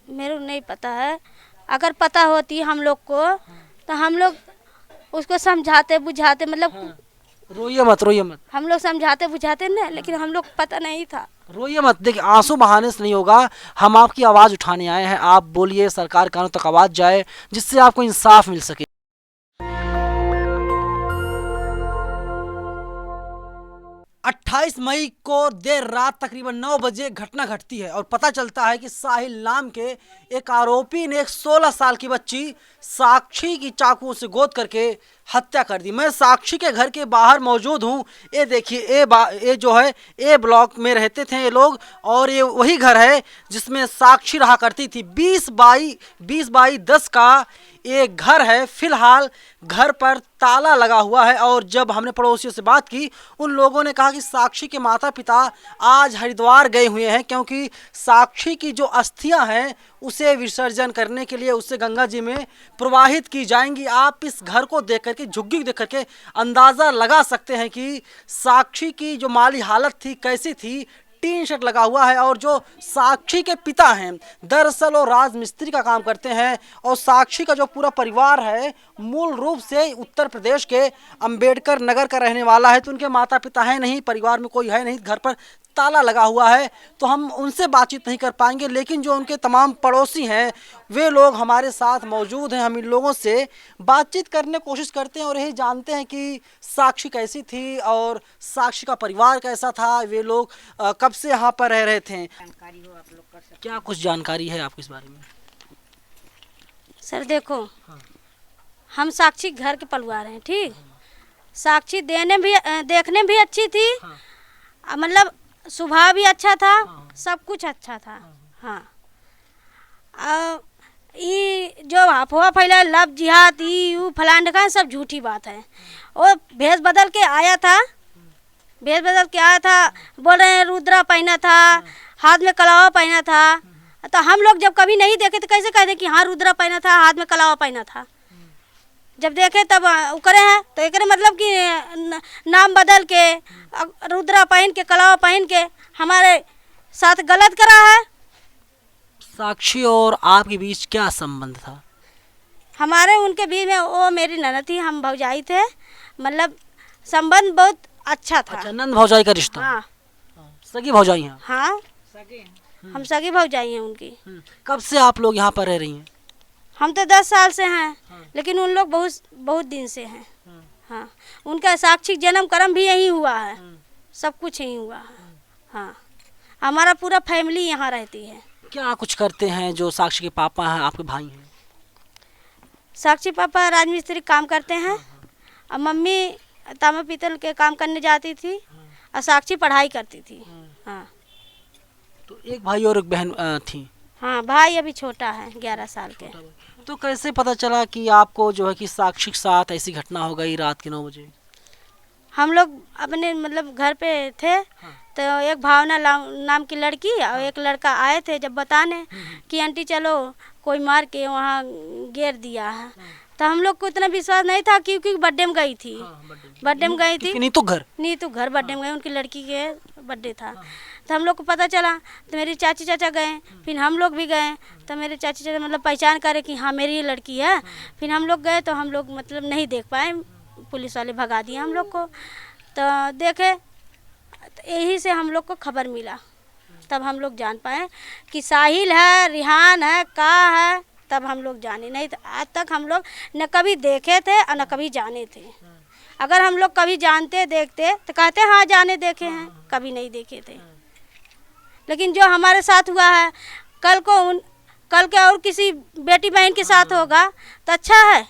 मेरे को नहीं पता है। अगर पता होती हम लोग को तो हम लोग उसको समझाते बुझाते, मतलब रोइए मत, रोइए मत, हम लोग समझाते बुझाते ना, लेकिन हम लोग पता नहीं था। रोइए मत। देखिए, आंसू बहाने से नहीं होगा। हम आपकी आवाज़ उठाने आए हैं। आप बोलिए, सरकार कानून तक आवाज़ जाए, जिससे आपको इंसाफ मिल सके। 28 मई को देर रात तकरीबन 9 बजे घटना घटती है और पता चलता है कि साहिल नाम के एक आरोपी ने एक 16 साल की बच्ची साक्षी की चाकू से गोद करके हत्या कर दी। मैं साक्षी के घर के बाहर मौजूद हूँ। ये देखिए, ये जो है ए ब्लॉक में रहते थे ये लोग, और ये वही घर है जिसमें साक्षी रहा करती थी। 20 बाई 10 का एक घर है। फिलहाल घर पर ताला लगा हुआ है, और जब हमने पड़ोसियों से बात की, उन लोगों ने कहा कि साक्षी के माता पिता आज हरिद्वार गए हुए हैं, क्योंकि साक्षी की जो अस्थियां हैं उसे विसर्जन करने के लिए उसे गंगा जी में प्रवाहित की जाएंगी। आप इस घर को देख करके, झुग्गी को देख करके अंदाज़ा लगा सकते हैं कि साक्षी की जो माली हालत थी कैसी थी। टीन शेड लगा हुआ है, और जो साक्षी के पिता हैं दरअसल वो राजमिस्त्री का काम करते हैं, और साक्षी का जो पूरा परिवार है मूल रूप से उत्तर प्रदेश के अंबेडकर नगर का रहने वाला है। तो उनके माता पिता हैं नहीं, परिवार में कोई है नहीं, घर पर ताला लगा हुआ है, तो हम उनसे बातचीत नहीं कर पाएंगे। लेकिन जो उनके तमाम पड़ोसी हैं वे लोग हमारे साथ मौजूद हैं। हम इन लोगों से बातचीत करने की कोशिश करते हैं और यही जानते हैं कि साक्षी कैसी थी और साक्षी का परिवार कैसा था, वे लोग कब से यहाँ पर रह रहे थे। क्या कुछ जानकारी है आपको इस बारे में? सर देखो, हम साक्षी घर के पलवार हैं, ठीक। साक्षी देखने भी अच्छी थी, मतलब स्वभाव भी अच्छा था, सब कुछ अच्छा था। हाँ, ये जो अफवाह फैला लव जिहाद यू फलान ढकान, सब झूठी बात है। वो भेष बदल के आया था, बोल रहे हैं रुद्रा पहना था, हाथ में कलावा पहना था। तो हम लोग जब कभी नहीं देखे तो कैसे कह दें कि हाँ रुद्रा पहना था, हाथ में कलावा पहना था। जब देखे तब करे हैं, तो एक मतलब कि नाम बदल के रुद्रा पहन के कलावा पहन के हमारे साथ गलत करा है। साक्षी और आपके बीच क्या संबंध था? हमारे उनके बीच में, वो मेरी ननद थी, हम भौजाई थे, मतलब संबंध बहुत अच्छा था। अच्छा, नंद भौजाई का रिश्ता? हाँ, सगी भौजाई हैं? हाँ, हम सगी भौजाई हैं उनकी। कब से आप लोग यहाँ पर रह रही हैं? हम तो 10 साल से हैं, लेकिन उन लोग बहुत दिन से हैं। हाँ, उनका साक्षी जन्म कर्म भी यही हुआ है, सब कुछ यही हुआ है। हाँ, हमारा पूरा फैमिली यहाँ रहती है। क्या कुछ करते हैं जो साक्षी के पापा हैं, आपके भाई हैं? साक्षी पापा राजमिस्त्री काम करते हैं, और मम्मी तांबा पीतल के काम करने जाती थी, और साक्षी पढ़ाई करती थी। हाँ, तो एक भाई और एक बहन थी? हाँ, भाई अभी छोटा है, 11 साल के। तो कैसे पता चला कि आपको जो है कि साक्षी के साथ ऐसी घटना हो गई रात के 9 बजे? हम लोग अपने मतलब घर पे थे, तो एक भावना नाम की लड़की और एक लड़का आए थे जब बताने कि आंटी चलो कोई मार के वहाँ गिर दिया है। तो हम लोग को इतना विश्वास नहीं था, क्योंकि बर्थडे में गई थी, नीतू घर बर्थडे में गई, उनकी लड़की के बर्थडे था। तो हम लोग को पता चला, तो मेरी चाची चाचा गए, फिर हम लोग भी गए। तो मेरे चाची चाचा मतलब पहचान करे कि हाँ मेरी ये लड़की है। फिर हम लोग गए, तो हम लोग मतलब नहीं देख पाए, पुलिस वाले भगा दिए हम लोग को। तो देखे, तो यही से हम लोग को खबर मिला, तब हम लोग जान पाए कि साहिल है, रिहान है, का है, तब हम लोग जाने। नहीं तो आज तक हम लोग न कभी देखे थे और न कभी जाने थे। अगर हम लोग कभी जानते देखते तो कहते हाँ जाने देखे हैं, कभी नहीं देखे थे। लेकिन जो हमारे साथ हुआ है, कल के और किसी बेटी बहन के साथ होगा तो अच्छा है,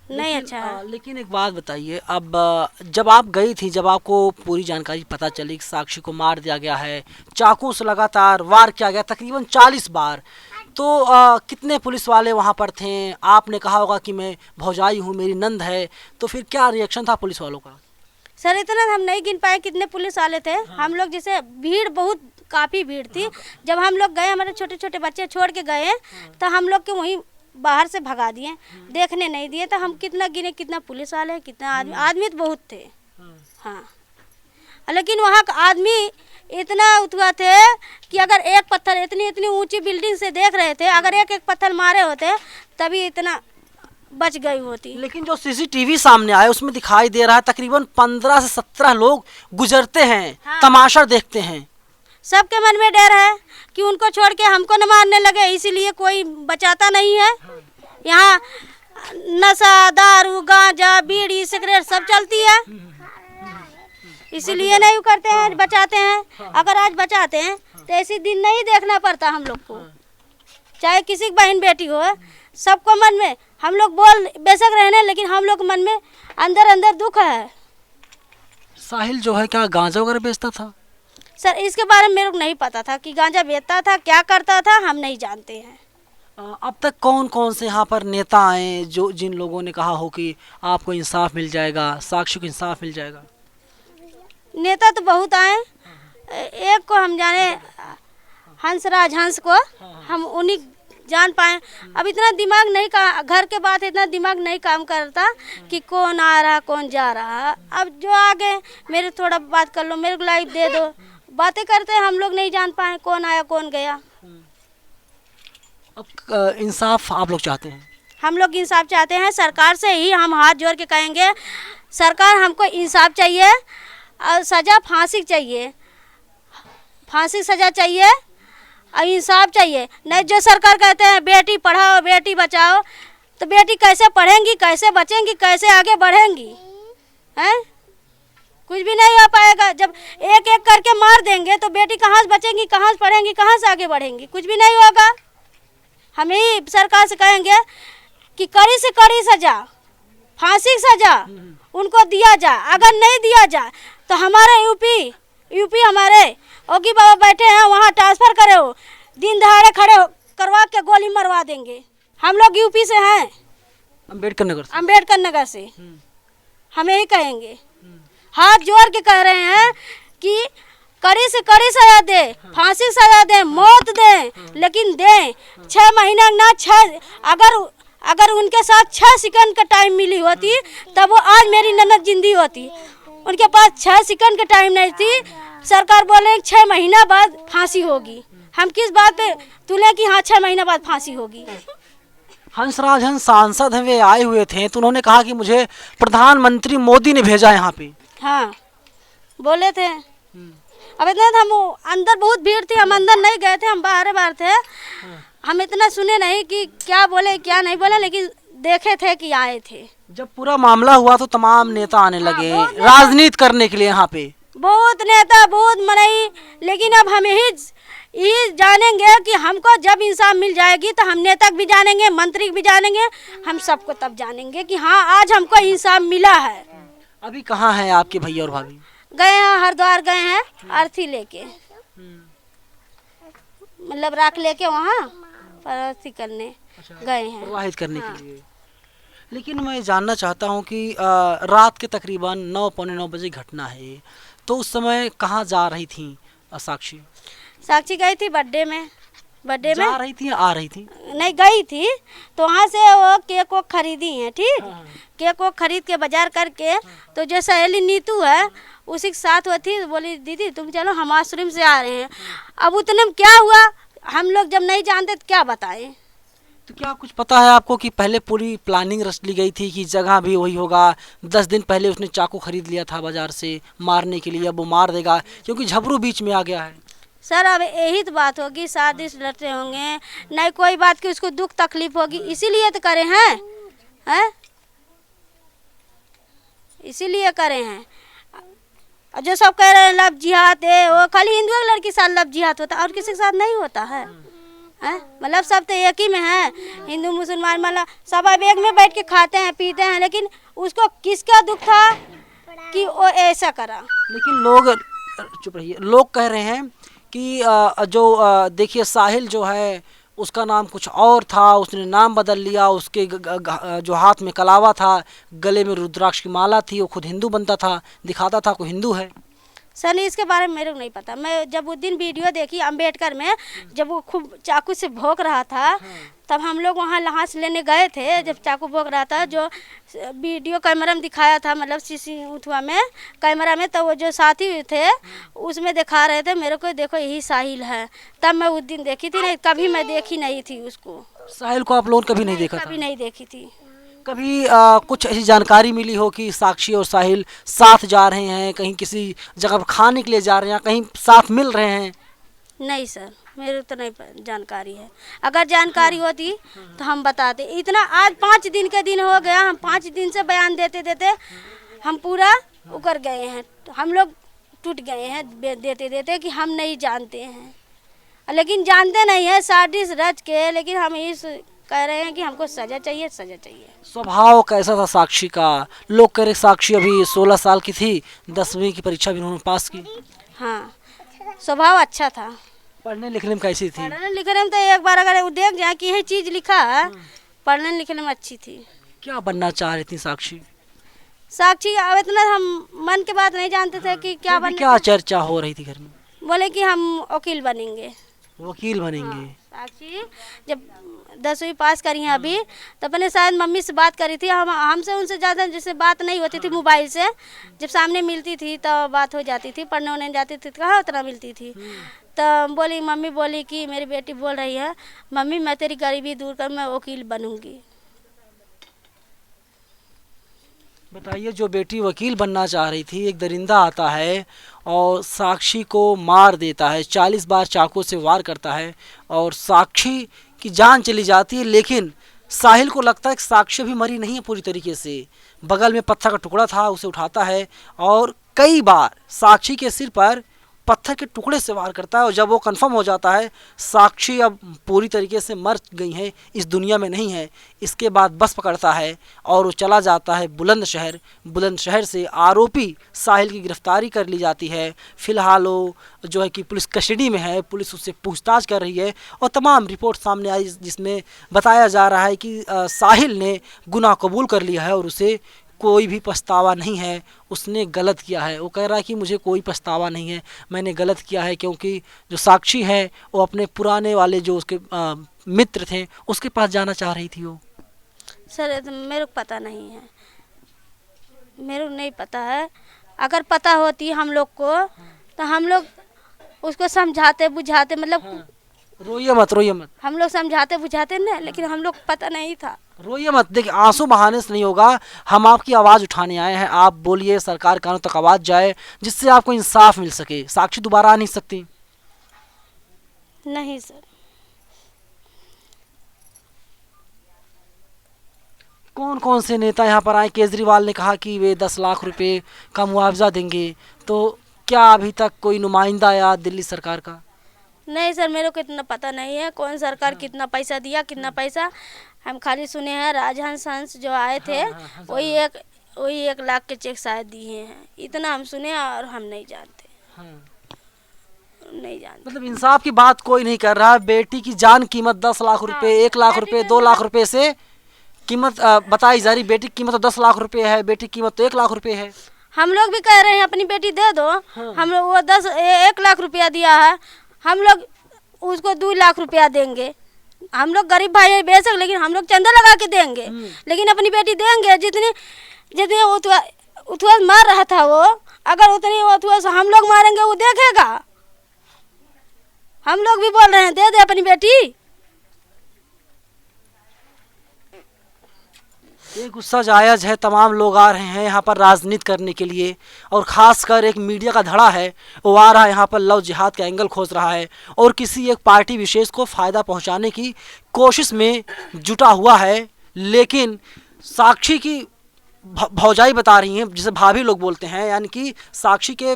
नहीं अच्छा है। लेकिन एक बात बताइए, अब जब आप गई थी, जब आपको पूरी जानकारी पता चली कि साक्षी को मार दिया गया है, चाकू से लगातार वार किया गया तकरीबन 40 बार, तो कितने पुलिस वाले वहाँ पर थे? आपने कहा होगा कि मैं भौजाई हूँ, मेरी नंद है, तो फिर क्या रिएक्शन था पुलिस वालों का? सर इतना हम नहीं गिन पाए कितने पुलिस वाले थे। हम लोग जैसे भीड़ बहुत काफ़ी भीड़ थी। जब हम लोग गए, हमारे छोटे छोटे बच्चे छोड़ के गए, तो हम लोग के वहीं बाहर से भगा दिए, देखने नहीं दिए। तो हम कितना गिने, कितना पुलिस वाले, कितना आदमी तो बहुत थे। हाँ, लेकिन वहाँ का आदमी इतना उठा थे कि अगर एक पत्थर इतनी इतनी ऊंची बिल्डिंग से देख रहे थे, अगर एक एक पत्थर मारे होते तभी इतना बच गई होती। लेकिन जो सीसीटीवी सामने आया उसमें दिखाई दे रहा है तकरीबन 15 से 17 लोग गुजरते हैं, हाँ। तमाशा देखते हैं। सबके मन में डर है कि उनको छोड़ के हमको न मारने लगे, इसीलिए कोई बचाता नहीं है। यहाँ नशा, दारू, गांजा, बीड़ी, सिगरेट सब चलती है, इसीलिए नहीं करते हैं, बचाते हैं। अगर आज बचाते हैं तो ऐसी दिन नहीं देखना पड़ता हम लोग को, चाहे किसी की बहन बेटी हो। सबको मन में हम लोग बोल बेशक रहने, लेकिन हम लोग मन में अंदर अंदर दुख है। साहिल जो है क्या गांजा वगैरह बेचता था? सर इसके बारे में मेरे को नहीं पता था कि गांजा बेचता था, क्या करता था, हम नहीं जानते हैं। अब तक कौन कौन से यहाँ पर नेता आए जो जिन लोगों ने कहा हो कि आपको इंसाफ मिल जाएगा, साक्षी को इंसाफ मिल जाएगा? नेता तो बहुत आए, एक को हम जाने हंसराज हंस को, हम उन्हीं जान पाए। अब इतना दिमाग नहीं का, घर के बात इतना दिमाग नहीं काम करता कि कौन आ रहा कौन जा रहा। अब जो आ गए, मेरे थोड़ा बात कर लो, मेरे को लाइव दे दो, बातें करते हैं, हम लोग नहीं जान पाए कौन आया कौन गया। अब इंसाफ आप लोग चाहते हैं? हम लोग इंसाफ चाहते हैं, सरकार से ही हम हाथ जोड़ के कहेंगे, सरकार हमको इंसाफ चाहिए और सज़ा फांसी चाहिए, फांसी सज़ा चाहिए और इंसाफ चाहिए। नहीं जो सरकार कहते हैं बेटी पढ़ाओ बेटी बचाओ, तो बेटी कैसे पढ़ेंगी, कैसे बचेंगी, कैसे आगे बढ़ेंगी? हैं? कुछ भी नहीं हो पाएगा। जब एक एक करके मार देंगे तो बेटी कहाँ से बचेंगी, कहाँ से पढ़ेंगी, कहाँ से आगे बढ़ेंगी? कुछ भी नहीं होगा। हम ही सरकार से कहेंगे कि कड़ी से कड़ी सज़ा, फांसी की सज़ा उनको दिया जाए। अगर नहीं दिया जाए तो हमारे यूपी हमारे योगी बाबा बैठे हैं, वहाँ ट्रांसफ़र करे हो, दिन दहाड़े खड़े हो करवा के गोली मरवा देंगे। हम लोग यूपी से हैं, अम्बेडकर नगर से। हम यही कहेंगे, हाथ जोड़ के कह रहे हैं कि कड़ी से कड़ी सजा दे, फांसी सजा दे, मौत दे, लेकिन दे 6 महीना ना 6, अगर उनके साथ 6 सेकंड का टाइम मिली होती तब वो आज मेरी ननद जिंदी होती। उनके पास 6 सेकंड का टाइम नहीं थी। सरकार बोले 6 महीना बाद फांसी होगी। हम किस बात पे तुले कि हाँ 6 महीना बाद फांसी होगी? हंसराज हंस सांसद हैं, वे आए हुए थे तो उन्होंने कहा कि मुझे प्रधानमंत्री मोदी ने भेजा यहाँ पे। हाँ बोले थे। अब इतना हम अंदर बहुत भीड़ थी, हम अंदर नहीं गए थे, हम बाहर थे। हम इतना सुने नहीं कि क्या बोले क्या नहीं बोले, लेकिन देखे थे कि आए थे। जब पूरा मामला हुआ तो तमाम नेता आने लगे राजनीति करने के लिए यहाँ पे, बहुत नेता बहुत मनई। लेकिन अब हम यही जानेंगे कि हमको जब इंसाफ मिल जाएगी तो हम नेता भी जानेंगे, मंत्री भी जानेंगे, हम सबको तब जानेंगे कि हाँ आज हमको इंसाफ मिला है। अभी कहाँ हैं आपके भैया और भाभी? गए हैं हरिद्वार, गए हैं अर्थी लेके, मतलब राख लेके वहाँ अर्थी करने गए हैं, प्रवाहित करने के लिए। लेकिन मैं जानना चाहता हूँ कि रात के तकरीबन 9 पौने 9 बजे घटना है, तो उस समय कहाँ जा रही थी साक्षी? साक्षी गई थी बर्थडे में जा रही थी या आ रही थी? नहीं गई थी, तो वहाँ से वो केक वो खरीदी है, ठीक। केक वो खरीद के बाजार करके, तो जो सहेली नीतू है उसी के साथ वो थी, बोली दीदी तुम चलो हम आश्रम से आ रहे हैं। अब उतने में क्या हुआ, हम लोग जब नहीं जानते तो क्या बताएं। तो क्या कुछ पता है आपको कि पहले पूरी प्लानिंग रच ली गई थी कि जगह भी वही होगा? 10 दिन पहले उसने चाकू खरीद लिया था बाजार से मारने के लिए, अब वो मार देगा क्योंकि झबरू बीच में आ गया है। सर अब यही तो बात होगी, शादी से लड़ते होंगे, नहीं कोई बात की उसको दुख तकलीफ होगी, इसीलिए तो करे हैं, इसीलिए करे हैं। जो सब कह रहे हैं लव जिहाद है, वो खाली हिंदुओं की लड़की के साथ लव जिहाद होता है और किसी के साथ नहीं होता है। मतलब सब तो एक ही में है, हिंदू मुसलमान, मतलब सब अब एक में बैठ के खाते हैं पीते हैं, लेकिन उसको किसका दुख था कि वो ऐसा करा। लेकिन लोग चुप रहिए, लोग कह रहे हैं कि जो देखिए साहिल जो है उसका नाम कुछ और था, उसने नाम बदल लिया, उसके जो हाथ में कलावा था, गले में रुद्राक्ष की माला थी, वो खुद हिंदू बनता था, दिखाता था कोई हिंदू है। सर नहीं, इसके बारे में मेरे को नहीं पता। मैं जब उस दिन वीडियो देखी अम्बेडकर में, जब वो खूब चाकू से भोंक रहा था, तब हम लोग वहाँ लाश लेने गए थे। जब चाकू भोंक रहा था, जो वीडियो कैमरा में दिखाया था, मतलब सीसी उठवा में कैमरा में, तो वो जो साथी थे उसमें दिखा रहे थे मेरे को, देखो यही साहिल है। तब मैं उस दिन देखी थी, नहीं कभी मैं देखी नहीं थी उसको। साहिल को आप लोगों ने कभी नहीं देखा था? कभी नहीं देखी थी। कभी कुछ ऐसी जानकारी मिली हो कि साक्षी और साहिल साथ जा रहे हैं, कहीं किसी जगह पर खाने के लिए जा रहे हैं, या कहीं साथ मिल रहे हैं? नहीं सर, मेरे को तो नहीं जानकारी है। अगर जानकारी होती तो हम बताते। इतना आज 5 दिन के दिन हो गया, हम 5 दिन से बयान देते देते हम पूरा उकर गए हैं। हम लोग टूट गए हैं देते देते कि हम नहीं जानते हैं, लेकिन जानते नहीं है साजिश रच के। लेकिन हम इस कह रहे हैं कि हमको सजा चाहिए, सजा चाहिए। स्वभाव कैसा था साक्षी का? लोग कह रहे साक्षी अभी 16 साल की थी, 10वीं की परीक्षा भी उन्होंने पास की। हाँ, स्वभाव अच्छा था। पढ़ने लिखने में कैसी थी? पढ़ने लिखने में तो एक बार अगर देख जाए कि यही चीज़ लिखा है, पढ़ने लिखने में अच्छी थी। क्या बनना चाह रही थी साक्षी? साक्षी अब इतना हम मन की बात नहीं जानते थे कि क्या बनना। क्या चर्चा हो रही थी घर में? बोले कि हम वकील बनेंगे। वकील बनेंगे? साक्षी जब 10वीं पास करी है अभी, तो अपने शायद मम्मी से बात करी थी। हमसे उनसे ज़्यादा जैसे बात नहीं होती थी मोबाइल से, जब सामने मिलती थी तो बात हो जाती थी। पढ़ने उड़ने जाती थी तो कहाँ उतना मिलती थी। तो बोली, मम्मी बोली कि मेरी बेटी बोल रही है, मम्मी मैं तेरी गरीबी दूर कर, मैं वकील बनूंगी। बताइए, जो बेटी वकील बनना चाह रही थी, एक दरिंदा आता है और साक्षी को मार देता है, 40 बार चाकू से वार करता है और साक्षी की जान चली जाती है। लेकिन साहिल को लगता है कि साक्षी भी मरी नहीं है पूरी तरीके से। बगल में पत्थर का टुकड़ा था, उसे उठाता है और कई बार साक्षी के सिर पर पत्थर के टुकड़े से वार करता है। और जब वो कंफर्म हो जाता है साक्षी अब पूरी तरीके से मर गई है, इस दुनिया में नहीं है, इसके बाद बस पकड़ता है और वो चला जाता है बुलंदशहर। बुलंदशहर से आरोपी साहिल की गिरफ्तारी कर ली जाती है। फिलहाल वो जो है कि पुलिस कस्टडी में है, पुलिस उससे पूछताछ कर रही है और तमाम रिपोर्ट सामने आई जिसमें बताया जा रहा है कि साहिल ने गुनाह कबूल कर लिया है और उसे कोई भी पछतावा नहीं है, उसने गलत किया है। वो कह रहा है कि मुझे कोई पछतावा नहीं है, मैंने गलत किया है, क्योंकि जो साक्षी है वो अपने पुराने वाले जो उसके मित्र थे उसके पास जाना चाह रही थी। वो सर मेरे को पता नहीं है, मेरे को नहीं पता है। अगर पता होती हम लोग को तो हम लोग उसको समझाते बुझाते, मतलब रोइए मत, रोइए मत। हम लोग समझाते बुझाते ना, लेकिन हम लोग पता नहीं था। रोइए मत, देखिए आंसू बहाने से नहीं होगा। हम आपकी आवाज़ उठाने आए हैं, आप बोलिए, सरकार कानून तक आवाज़ जाए जिससे आपको इंसाफ मिल सके। साक्षी दोबारा आ नहीं सकती? नहीं सर। कौन कौन से नेता यहाँ पर आए? केजरीवाल ने कहा कि वे 10 लाख रुपए का मुआवजा देंगे, तो क्या अभी तक कोई नुमाइंदा आया दिल्ली सरकार का? नहीं सर, मेरे को इतना पता नहीं है कौन सरकार कितना पैसा दिया, कितना पैसा। हम खाली सुने हैं राजहंस हंस जो आए थे वही 1 लाख के चेक शायद दिए हैं, इतना हम सुने और हम नहीं जानते। नहीं जानते। मतलब इंसाफ की बात कोई नहीं कर रहा। बेटी की जान कीमत 10 लाख रुपए, 1 लाख रुपए, 2 लाख रुपए से कीमत बताई जा रही। बेटी की कीमत तो 10 लाख रुपए है, बेटी की कीमत तो 1 लाख रुपए है। हम लोग भी कह रहे हैं अपनी बेटी दे दो। हम लोग वो 1 लाख रुपया दिया है, हम लोग उसको 2 लाख रुपया देंगे। हम लोग गरीब भाई है बेशक, लेकिन हम लोग चंदा लगा के देंगे, लेकिन अपनी बेटी देंगे। जितनी जितनी उथुआ मार रहा था वो, अगर उतनी उथुआ से हम लोग मारेंगे वो देखेगा। हम लोग भी बोल रहे हैं दे दे अपनी बेटी। ये गुस्सा जायज़ है, तमाम लोग आ रहे हैं यहाँ पर राजनीति करने के लिए, और ख़ासकर एक मीडिया का धड़ा है वो आ रहा है यहाँ पर लव जिहाद का एंगल खोज रहा है और किसी एक पार्टी विशेष को फ़ायदा पहुँचाने की कोशिश में जुटा हुआ है। लेकिन साक्षी की भौजाई बता रही हैं, जिसे भाभी लोग बोलते हैं, यानी कि साक्षी के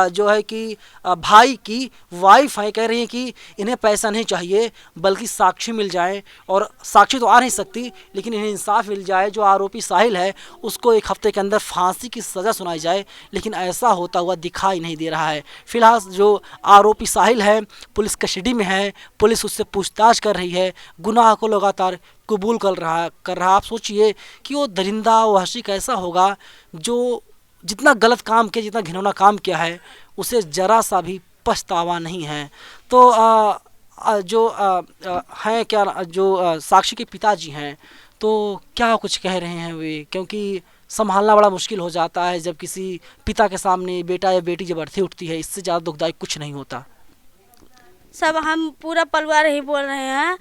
जो है कि भाई की वाइफ है, कह रही हैं कि इन्हें पैसा नहीं चाहिए बल्कि साक्षी मिल जाए। और साक्षी तो आ नहीं सकती, लेकिन इन्हें इंसाफ मिल जाए। जो आरोपी साहिल है उसको 1 हफ्ते के अंदर फांसी की सज़ा सुनाई जाए, लेकिन ऐसा होता हुआ दिखाई नहीं दे रहा है। फिलहाल जो आरोपी साहिल है पुलिस कस्टडी में है, पुलिस उससे पूछताछ कर रही है, गुनाह को लगातार कबूल कर रहा। आप सोचिए कि वो दरिंदा वहशी कैसा होगा जो जितना गलत काम किया, जितना घिनौना काम किया है, उसे जरा सा भी पछतावा नहीं है। तो हैं क्या जो साक्षी के पिताजी हैं, तो क्या कुछ कह रहे हैं वे, क्योंकि संभालना बड़ा मुश्किल हो जाता है जब किसी पिता के सामने बेटा या बेटी जब अर्थी उठती है, इससे ज़्यादा दुखदायक कुछ नहीं होता। सब हम पूरा परिवार ही बोल रहे हैं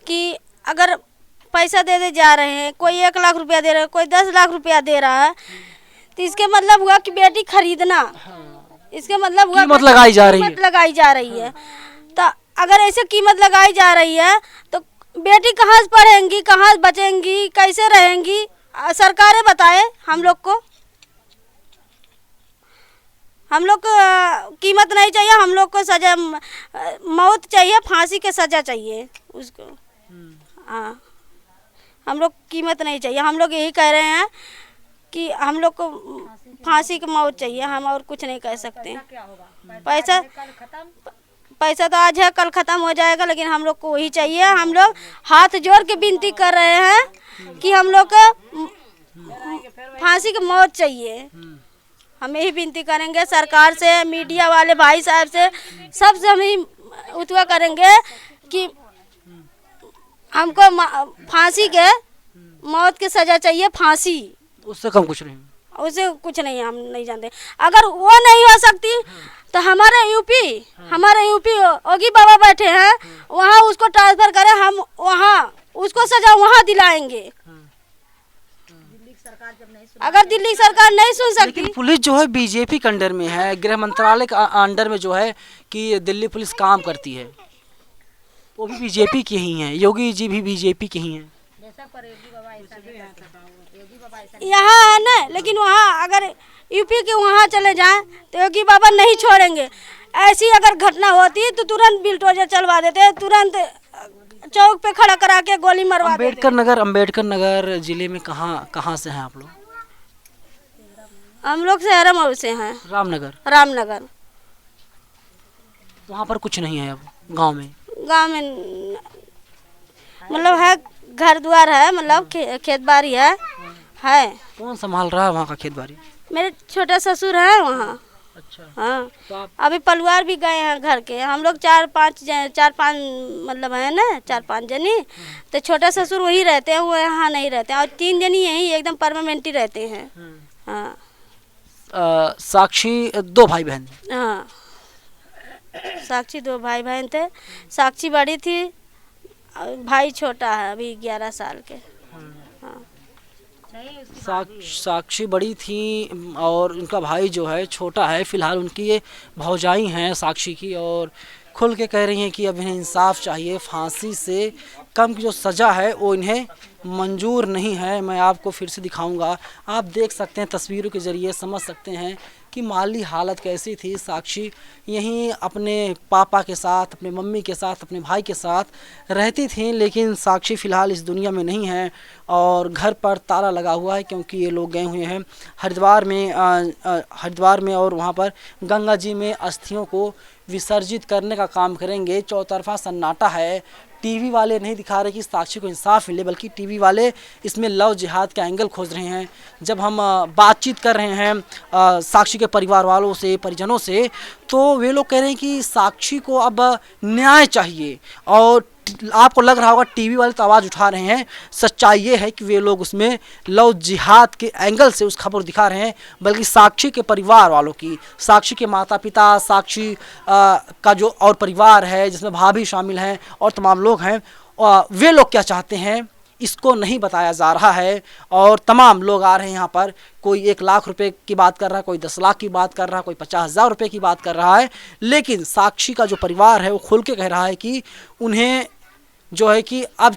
कि अगर पैसा दे दे जा रहे हैं, कोई 1 लाख रुपया दे रहा है, कोई 10 लाख रुपया दे रहा है, तो इसके मतलब हुआ कि बेटी खरीदना, इसके मतलब हुआ कीमत लगाई जा रही है। कीमत लगाई जा रही है। तो अगर ऐसे कीमत लगाई जा रही है तो बेटी कहाँ से पढ़ेंगी, कहाँ से बचेंगी, कैसे रहेंगी, सरकारें बताए हम लोग को। हम लोग को कीमत नहीं चाहिए, हम लोग को सजा मौत चाहिए, फांसी के सजा चाहिए उसको। हाँ, हम लोग कीमत नहीं चाहिए। हम लोग यही कह रहे हैं कि हम लोग को फांसी की मौत चाहिए, हम और कुछ नहीं कह सकते। पैसा तो आज है कल ख़त्म हो जाएगा, लेकिन हम लोग को वही चाहिए। हम लोग हाथ जोड़ के विनती कर रहे हैं कि हम लोग को फांसी की मौत चाहिए। हम यही विनती करेंगे सरकार से, मीडिया वाले भाई साहब से, सबसे हम ही उतवा करेंगे कि हमको फांसी के मौत की सज़ा चाहिए, फांसी, उससे कम कुछ नहीं, उसे कुछ नहीं, हम नहीं जानते। अगर वो नहीं हो सकती तो हमारे यूपी योगी बाबा बैठे हैं, वहाँ उसको ट्रांसफर करें, हम वहाँ उसको सजा वहाँ दिलाएंगे। अगर दिल्ली सरकार नहीं सुन सकती। लेकिन पुलिस जो है बीजेपी के अंडर में है, गृह मंत्रालय के अंडर में जो है कि दिल्ली पुलिस काम करती है, वो भी बीजेपी के ही हैं, योगी जी भी बीजेपी के ही हैं। यहाँ है ना, लेकिन वहाँ अगर यूपी के वहाँ चले जाएं तो योगी बाबा नहीं छोड़ेंगे। ऐसी अगर घटना होती तो तुरंत बिल्डोजर चलवा देते, तुरंत चौक पे खड़ा करा के गोली मरवा देते। अम्बेडकर नगर जिले में कहाँ से हैं आप लोग? हम लोग शहर मऊ से हैं। रामनगर। वहाँ पर कुछ नहीं है अब गांव में मतलब है, घर द्वार है, मतलब खेत बाड़ी है। कौन संभाल रहा है वहाँ का खेत बाड़ी? मेरे छोटे ससुर हैं वहाँ। अच्छा। हाँ, तो आप अभी परिवार भी गए हैं घर के। हम लोग 4-5 मतलब है ना, 4-5 जनी। तो छोटे ससुर वहीं रहते हैं, वो यहाँ नहीं रहते हैं, और 3 जनी यहीं एकदम परमानेंट ही रहते हैं। हाँ। साक्षी 2 भाई बहन? हाँ, साक्षी 2 भाई बहन थे। साक्षी बड़ी थी, भाई छोटा है, अभी 11 साल के। हाँ। साक्षी बड़ी थी और उनका भाई जो है छोटा है। फिलहाल उनकी ये भौजाई हैं साक्षी की, और खुल के कह रही हैं कि अब इन्हें इंसाफ चाहिए, फांसी से कम की जो सज़ा है वो इन्हें मंजूर नहीं है। मैं आपको फिर से दिखाऊंगा, आप देख सकते हैं, तस्वीरों के ज़रिए समझ सकते हैं कि माली हालत कैसी थी। साक्षी यहीं अपने पापा के साथ, अपने मम्मी के साथ, अपने भाई के साथ रहती थी, लेकिन साक्षी फ़िलहाल इस दुनिया में नहीं है और घर पर ताला लगा हुआ है, क्योंकि ये लोग गए हुए हैं हरिद्वार में और वहाँ पर गंगा जी में अस्थियों को विसर्जित करने का काम करेंगे। चौतरफा सन्नाटा है। टीवी वाले नहीं दिखा रहे कि साक्षी को इंसाफ मिले, बल्कि टीवी वाले इसमें लव जिहाद का एंगल खोज रहे हैं। जब हम बातचीत कर रहे हैं साक्षी के परिवार वालों से, परिजनों से, तो वे लोग कह रहे हैं कि साक्षी को अब न्याय चाहिए। और आपको लग रहा होगा टीवी वाले तो आवाज़ उठा रहे हैं, सच्चाई ये है कि वे लोग उसमें लव जिहाद के एंगल से उस खबर दिखा रहे हैं, बल्कि साक्षी के परिवार वालों की, साक्षी के माता पिता, साक्षी का जो और परिवार है जिसमें भाभी शामिल हैं और तमाम लोग हैं, वे लोग क्या चाहते हैं इसको नहीं बताया जा रहा है। और तमाम लोग आ रहे हैं यहाँ पर, कोई 1 लाख रुपए की बात कर रहा है, कोई 10 लाख की बात कर रहा है, कोई 50,000 रुपये की बात कर रहा है, लेकिन साक्षी का जो परिवार है वो खुल के कह रहा है कि उन्हें जो है कि अब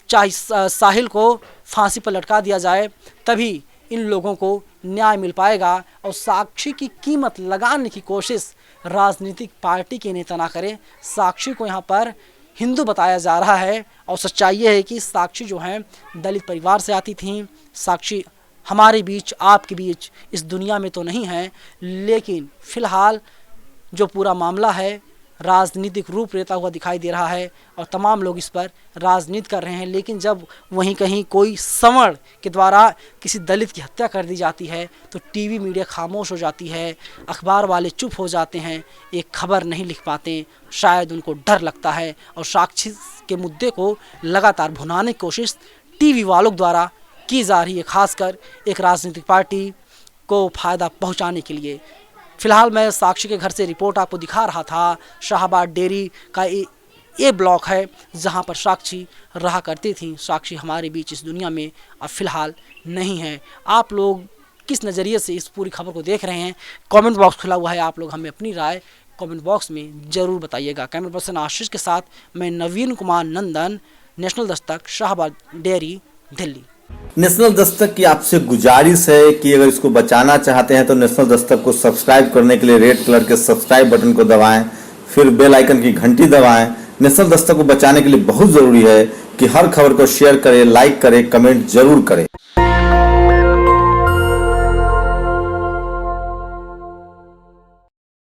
चाहे साहिल को फांसी पर लटका दिया जाए, तभी इन लोगों को न्याय मिल पाएगा। और साक्षी की कीमत लगाने की कोशिश राजनीतिक पार्टी के नेता ना करें। साक्षी को यहाँ पर हिंदू बताया जा रहा है, और सच्चाई ये है कि साक्षी जो है दलित परिवार से आती थी। साक्षी हमारे बीच, आपके बीच इस दुनिया में तो नहीं है, लेकिन फ़िलहाल जो पूरा मामला है राजनीतिक रूप लेता हुआ दिखाई दे रहा है और तमाम लोग इस पर राजनीति कर रहे हैं। लेकिन जब वहीं कहीं कोई सवर्ण के द्वारा किसी दलित की हत्या कर दी जाती है तो टीवी मीडिया खामोश हो जाती है, अखबार वाले चुप हो जाते हैं, एक खबर नहीं लिख पाते। शायद उनको डर लगता है और साक्षी के मुद्दे को लगातार भुनाने की कोशिश टीवी वालों द्वारा की जा रही है, खासकर एक राजनीतिक पार्टी को फ़ायदा पहुंचाने के लिए। फिलहाल मैं साक्षी के घर से रिपोर्ट आपको दिखा रहा था। शाहाबाद डेयरी का ये ब्लॉक है जहां पर साक्षी रहा करती थी। साक्षी हमारे बीच इस दुनिया में अब फिलहाल नहीं है। आप लोग किस नज़रिए से इस पूरी खबर को देख रहे हैं? कमेंट बॉक्स खुला हुआ है, आप लोग हमें अपनी राय कमेंट बॉक्स में ज़रूर बताइएगा। कैमरा पर्सन आशीष के साथ मैं नवीन कुमार नंदन, national Dastak, Shahabad dairy, Delhi. National Dastak की आपसे गुजारिश है कि अगर इसको बचाना चाहते हैं तो नेशनल दस्तक को सब्सक्राइब करने के लिए रेड कलर के सब्सक्राइब बटन को दबाएं, फिर बेल आइकन की घंटी दबाएं। नेशनल दस्तक को बचाने के लिए बहुत ज़रूरी है कि हर खबर को शेयर करें, लाइक करें, कमेंट जरूर करें।